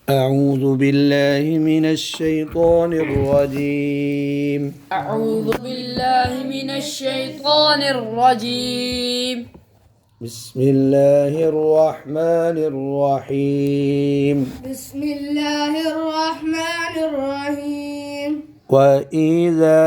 أعوذ بالله من الشيطان الرجيم. أعوذ بالله من الشيطان الرجيم. بسم الله الرحمن الرحيم. بسم الله الرحمن الرحيم. وإذا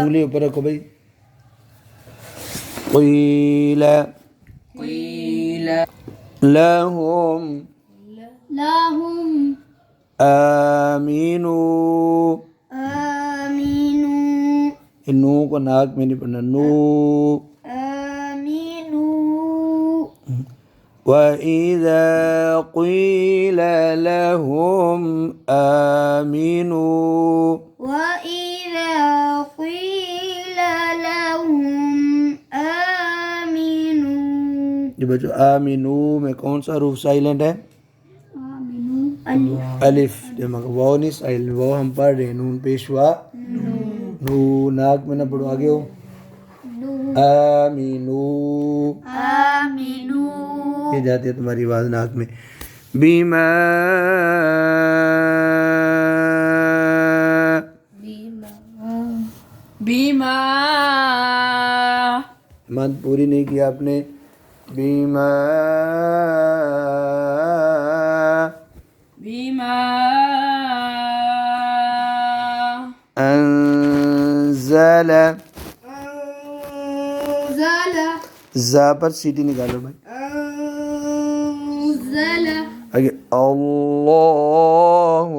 उंगली ऊपर रखो भाई. قيل لهم آمنوا. इन नू को नाक में नहीं पढ़ना. नू. وإذا قيل لهم آمنوا. ये बच्चों आमिनू में कौन सा रूफ साइलेंट है? अलिफ. वो नहीं साइलेंट, वो हम पढ़ रहे हैं. नून पेशवा. नू नाक में ना पढ़ो. आगे हो. आमिनू. ये जाती है तुम्हारी आवाज नाक में. बीमा बीमा मत पूरी नहीं किया आपने. बीमा बीमा अंज़ल. जा पर सीटी निकालो भाई. आगे अल्लाह.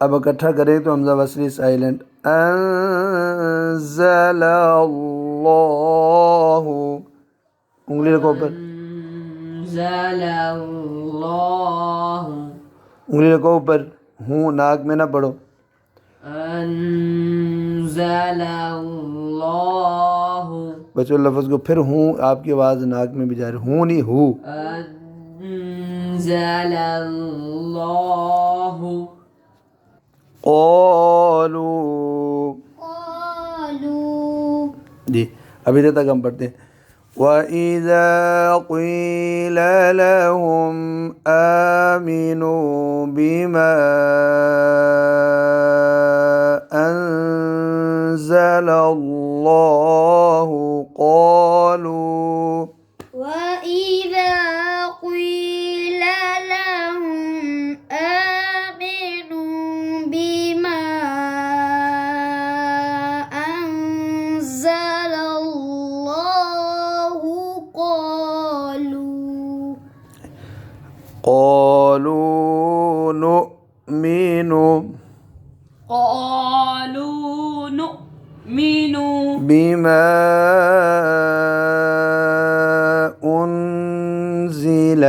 अब इकट्ठा करें तो हमजा वसली साइलेंट. अंज़ल अल्लाह. उंगली रखो ऊपर. उंगली रखो ऊपर. हूँ नाक में ना पढ़ो. बच्चों लफ्ज़ को फिर हूँ आपकी आवाज़ नाक में भी जा रही. हूँ नहीं हूँ. क़ालू. जी अभी तक हम पढ़ते हैं. وإذا قيل لهم آمنوا بما أنزل الله قالوا. وإذا قيل لهم آمنوا بما أنزل الله قالوا نؤمن بما أنزل.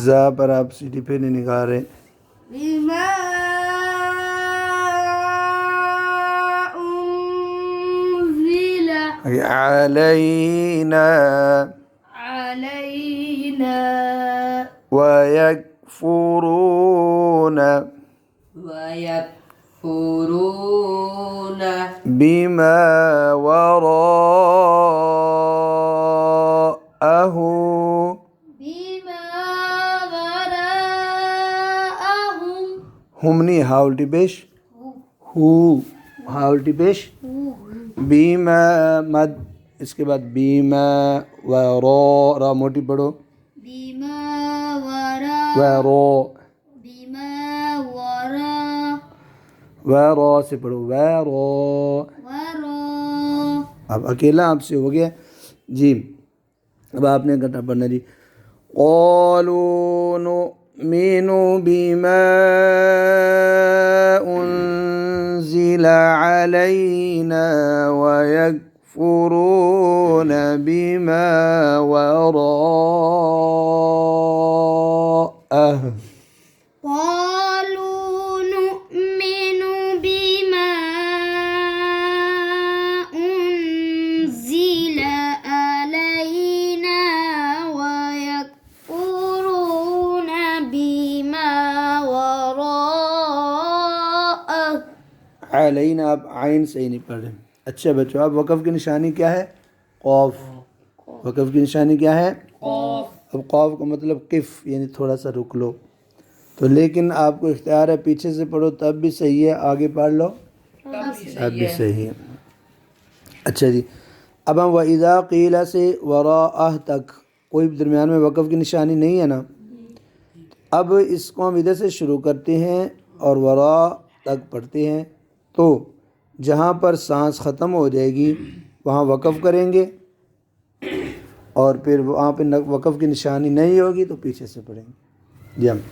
जा पर आप सीटी पे नहीं निकाल रहे. علينا ويكفرون بما وراءه. हमनी हाउल्टी पेश. हु हाउल्टी पेश. बीमा मद. इसके बाद बीमा व रा मोटी पढ़ो. व रा से पढ़ो. व रो. अब अकेला आपसे हो गया जी. अब आपने इकट्ठा पढ़ना जी. क़ालू नुमिनु बिमा उन्ज़िल अलैना वयकफुरून बिमा वराअह. अलैना, आप आइन सही नहीं पढ़ रहे। अच्छा बच्चों, अब वक़फ़ की निशानी क्या है? क़ाफ़। वक़फ़ की निशानी क्या है? अब क़ाफ़ का मतलब किफ़, यानी थोड़ा सा रुक लो। तो लेकिन आपको इख्तियार है पीछे से पढ़ो तब भी सही है, आगे पढ़ लो तब भी सही है। अच्छा जी, अब हम वइज़ा क़ीला से वराअह तक कोई दरमियान में वक़फ़ की निशानी नहीं है ना। अब इसको हम इधर से शुरू करते हैं और वरा तक पढ़ते हैं। तो जहाँ पर सांस ख़त्म हो जाएगी वहाँ वक़फ़ करेंगे, और फिर वहाँ पे वक़फ़ की निशानी नहीं होगी तो पीछे से पढ़ेंगे। जी हम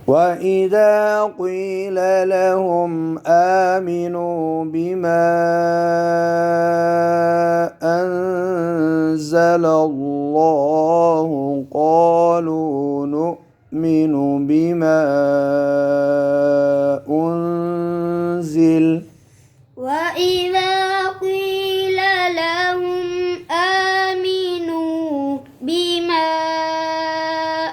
वइज़ा क़ीला लहुम आमिनू बिमा अंज़लल्लाहु क़ालू नु'मिनु बिमा उन्ज़िल। وإذا قيل لهم آمنوا بما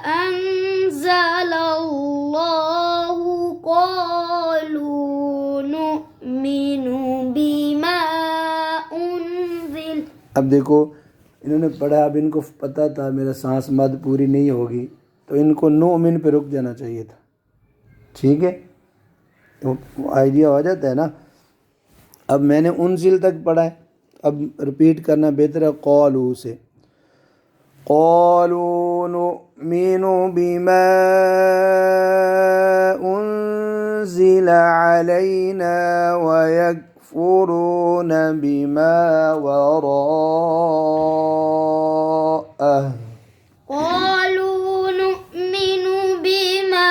أنزل الله قالوا نؤمن بما أنزل। अब देखो इन्होंने पढ़ा, अब इनको पता था मेरा सांस मद पूरी नहीं होगी, तो इनको नुमिन पे रुक जाना चाहिए था। ठीक है, तो आइडिया हो जाता है ना। अब मैंने उनजिल तक पढ़ा है, अब रिपीट करना बेहतर है क़ालू से। क़ालू नुमिनु बिमा उन्ज़िला अलैना व यकफ़ुरून बिमा वराअह। قالوا نؤمن بما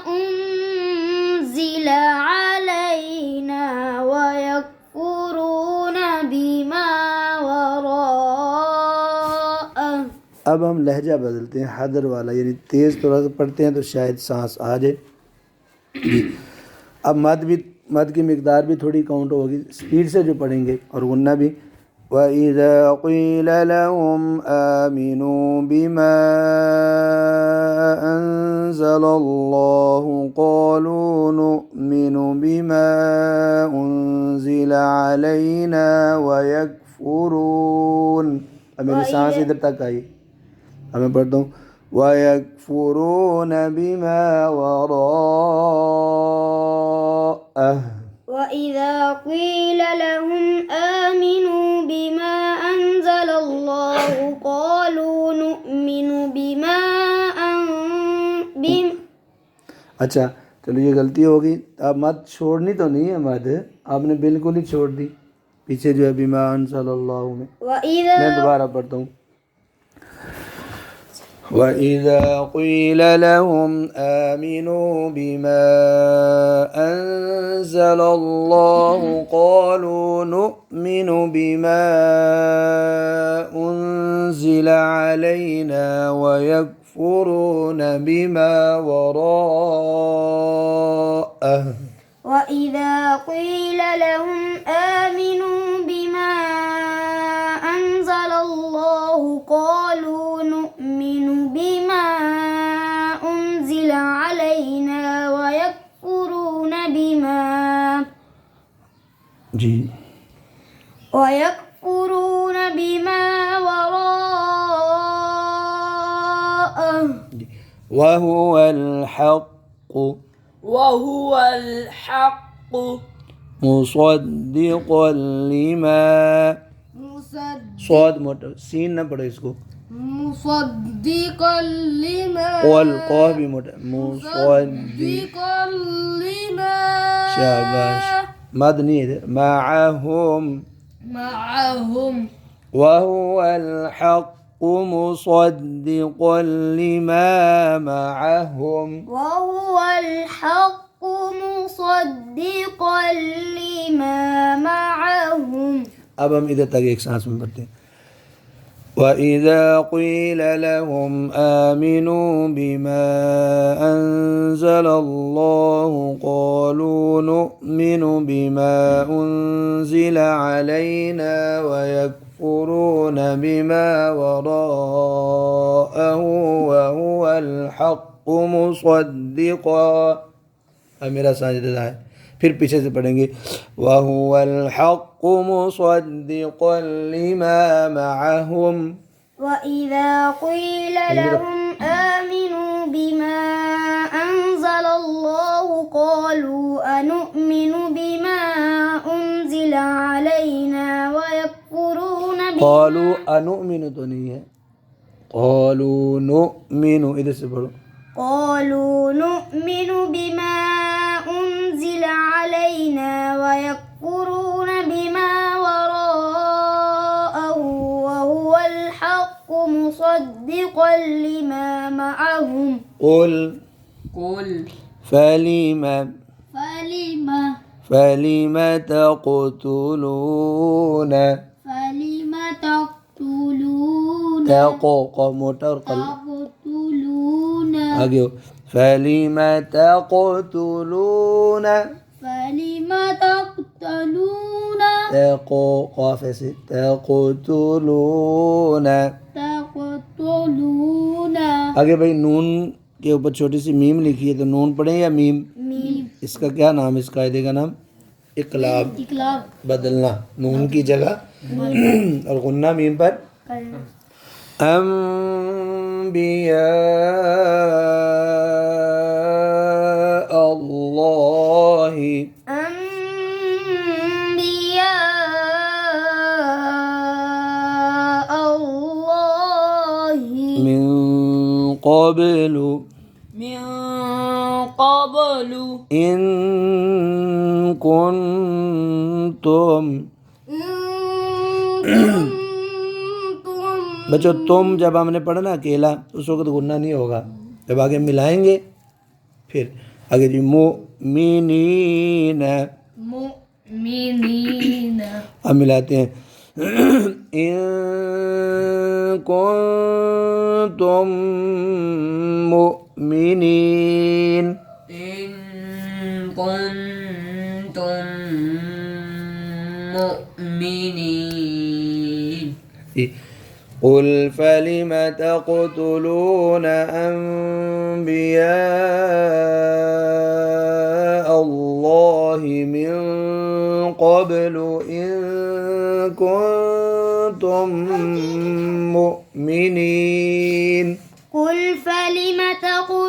أنزل علينا ويكفرون بما وراءه। अब हम लहजा बदलते हैं, हदर वाला, यानी तेज़ थोड़ा सा पढ़ते हैं तो शायद सांस आ जाए। अब मद की मिकदार भी थोड़ी काउंट होगी, स्पीड से जो पढ़ेंगे, और गुन्ना भी। वइज़ा क़ीला लहुम आमिनू बिमा अंज़लल्लाहु क़ालू नु'मिनु बिमा उन्ज़िला अलैना व यकफ़ुरून। अब मेरी सांस इधर तक आई, अब मैं पढ़ता हूँ वयकफ़ुरून बिमा वराअह। وإذا قيل لهم آمنوا بما أنزل الله قالوا نؤمن अच्छा चलो ये गलती होगी, अब मत छोड़नी तो नहीं है मद, आपने बिल्कुल ही छोड़ दी पीछे जो है बिमा अंज़लल्लाहु में। मैं दोबारा पढ़ता हूँ। वइज़ा क़ीला लहुम आमिनू बिमा अंज़लल्लाहु क़ालू नु'मिनु बिमा उन्ज़िला अलैना व यकफ़ुरून बिमा वराअह। وإذا قيل لهم آمنوا بما أنزل الله قالوا نؤمن بما أنزل علينا ويكفرون بما وراءه وهو الحق मुसद्दिक़न लिमा। स्वाद मोटा सीन ना पढ़ो इसको, मुसद्दिक़न लिमा कॉल कॉफ भी मोटा मुसद्दिक़न लिमा। शाबाश, मद नहीं है माअहुम वहुवल हक़्क़ु मुसद्दिक़न लिमा माअहुम। वहुवल हक़्क़ु मुसद्दिक़न लिमा माअहुम। अब हम इधर तक एक सांस में पढ़ते हैं। वइज़ा क़ीला लहुम आमिनू बिमा अंज़लल्लाहु क़ालू नु'मिनु बिमा उन्ज़िला अलैना व यकफ़ुरून बिमा वराअहु व हुवल हक़्क़ु मुसद्दिक़न। अब मेरा साजिदा है, फिर पीछे से पढ़ेंगे वहुवल हक़्क़ु मुसद्दिक़न लिमा मअहुम وإذا قيل لهم آمنوا بما أنزل الله قالوا أنؤمن بما أنزل علينا ويكفرون क़ालू अनुमिनु तो नहीं है, क़ालू नुमिनु, इधर से पढ़ो قالوا نؤمن بما أنزل علينا ويكفرون بما وراءه وهو الحق مصدقا لما معهم قل قل فلم تقتلون تقو موٹر قل आगे हो فلم تقتلون تقو قاف ऐसे تقتلون आगे भाई नून के ऊपर छोटी सी मीम लिखी है, तो नून पढ़े या मीम? इसका क्या नाम, इस कायदे का नाम इकलाब, बदलना नून की जगह और गुन्ना मीम पर। अम्बिया अल्लाहि أنبياء الله मिन क़ब्लु من قبل इन कुन्तुम। बच्चों तुम जब हमने पढ़ा ना अकेला, उस वक्त गुन्ना नहीं होगा, जब आगे मिलाएंगे फिर आगे जी मुमिनीन, मुमिनीन अब मिलाते हैं इन कुन्तुम मुमिनीन إن كنتم مؤمنين قل فلم تقتلون أنبياء الله من قبل إن كنتم مؤمنين قل فلم تقولون